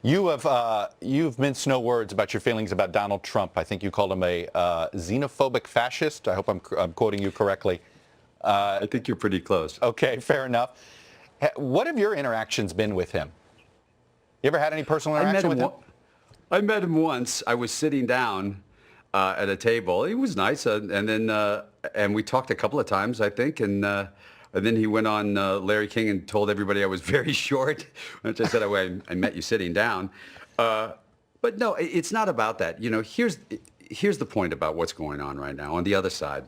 You've minced no words about your feelings about Donald Trump. I think you called him a xenophobic fascist. I hope I'm quoting you correctly. I think you're pretty close. Okay, fair enough. What have your interactions been with him? You ever had any personal interaction with him? I met him once. I was sitting down at a table. He was nice, and we talked a couple of times, I think, and then he went on Larry King and told everybody I was very short, which I said, oh, I met you sitting down. But no, it's not about that. You know, here's the point about what's going on right now. On the other side,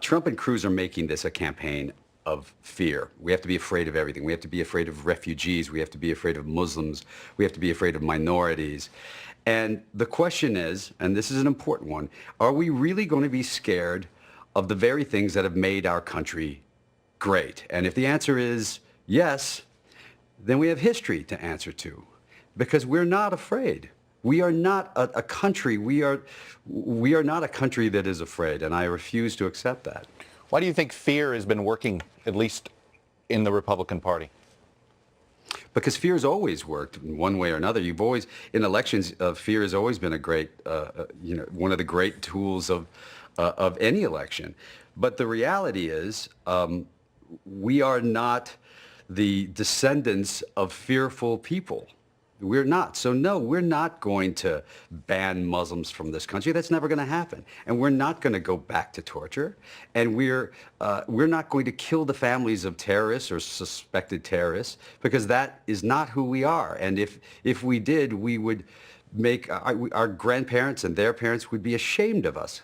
Trump and Cruz are making this a campaign of fear. We have to be afraid of everything. We have to be afraid of refugees. We have to be afraid of Muslims. We have to be afraid of minorities. And the question is, and this is an important one, are we really going to be scared of the very things that have made our country great? And if the answer is yes, then we have history to answer to, because we're not afraid. We are not a country. We are not a country that is afraid, and I refuse to accept that. Why do you think fear has been working, at least in the Republican Party? Because fear has always worked in one way or another. You've always, in elections, fear has always been a great, one of the great tools of any election. But the reality is, we are not the descendants of fearful people. We're not. So no, we're not going to ban Muslims from this country. That's never going to happen. And we're not going to go back to torture. And we're not going to kill the families of terrorists or suspected terrorists, because that is not who we are. And if we did, we would make our grandparents and their parents would be ashamed of us